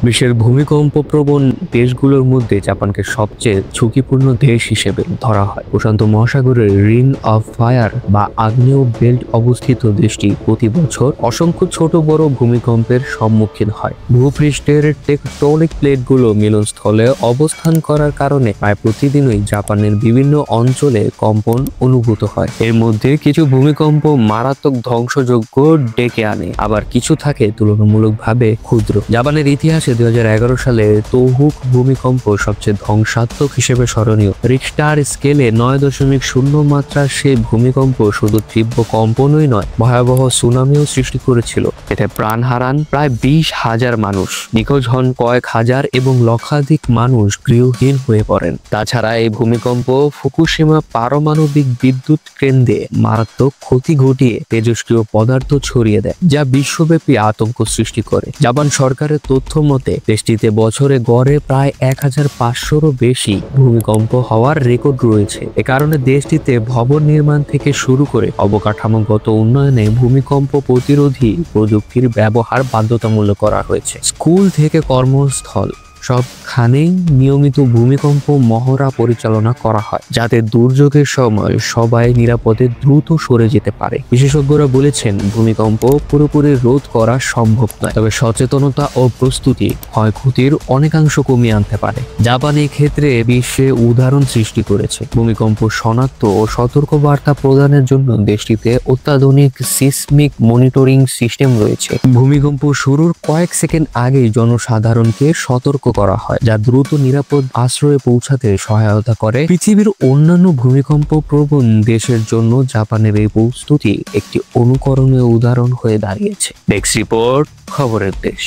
বিশ্বের ভূমিকম্প প্রবণ দেশগুলোর মধ্যে জাপানকে সবচেয়ে ঝুঁকিপূর্ণ দেশ হিসেবে ধরা হয়। প্রশান্ত মহাসাগরের রিং অফ ফায়ার বা আগ্নেয় বেল্ট অবস্থিত দেশটি প্রতি বছর অসংখ্য ছোট বড় ভূমিকম্পের সম্মুখীন হয়। ভূপৃষ্ঠের টেকটনিক প্লেটগুলো মিলনস্থলে অবস্থান করার কারণে প্রায় প্রতিদিনই জাপানের বিভিন্ন অঞ্চলে কম্পন অনুভূত হয়। এর মধ্যে কিছু ভূমিকম্প মারাত্মক ধ্বংসযজ্ঞ ডেকে আনে, আবার কিছু থাকে তুলনামূলকভাবে ক্ষুদ্র। জাপানের ইতিহাসে 2011 সালে তৌহুক ভূমিকম্প সবচেয়ে ধ্বংসাত্মক হিসেবে স্মরণীয়। রিক্টার স্কেলে 9.0 মাত্রার সেই ভূমিকম্প শুধু তীব্র কম্পনই নয়, ভয়াবহ সুনামিও সৃষ্টি করেছিল। এতে প্রাণ হারান প্রায় 20,000 মানুষ, নিখোঁজ হন কয়েক হাজার এবং লক্ষাধিক মানুষ গৃহহীন হয়ে পড়েন। তাছাড়া এই ভূমিকম্প ফুকুশিমা পারমাণবিক বিদ্যুৎ কেন্দ্রে মারাত্মক ক্ষতি ঘটিয়ে তেজস্ক্রিয় পদার্থ ছড়িয়ে দেয়, যা বিশ্বব্যাপী আতঙ্ক সৃষ্টি করে। জাপান সরকারের তথ্য মতে দেশটিতে বছরে গড়ে প্রায় 1,500-রও বেশি ভূমিকম্প হওয়ার রেকর্ড রয়েছে। এ কারণে দেশটিতে ভবন নির্মাণ থেকে শুরু করে অবকাঠামোগত উন্নয়নে ভূমিকম্প প্রতিরোধী প্রযুক্তির ব্যবহার বাধ্যতামূলক করা হয়েছে। স্কুল থেকে কর্মস্থল সবখানেই নিয়মিত ভূমিকম্প মহড়া পরিচালনা করা হয়, যাতে দুর্যোগের সময় সবাই নিরাপদে দ্রুত সরে যেতে পারে। বিশেষজ্ঞরা বলেছেন, ভূমিকম্প পুরোপুরি রোধ করা সম্ভব নয়, তবে সচেতনতা ও প্রস্তুতি ক্ষয়ক্ষতির অনেকাংশ কমিয়ে আনতে পারে। জাপান এই ক্ষেত্রে বিশ্বে উদাহরণ সৃষ্টি করেছে। ভূমিকম্প শনাক্ত ও সতর্কবার্তা প্রদানের জন্য দেশটিতে অত্যাধুনিক সিসমিক মনিটরিং সিস্টেম রয়েছে। ভূমিকম্প শুরুর কয়েক সেকেন্ড আগেই জনসাধারণকে সতর্ক করা হয়, যা দ্রুত নিরাপদ আশ্রয়ে পৌঁছাতে সহায়তা করে। পৃথিবীর অন্যান্য ভূমিকম্প প্রবণ দেশের জন্য জাপানের এই প্রস্তুতি একটি অনুকরণীয় উদাহরণ হয়ে দাঁড়িয়েছে। ডেস্ক রিপোর্ট, খবরের দেশ।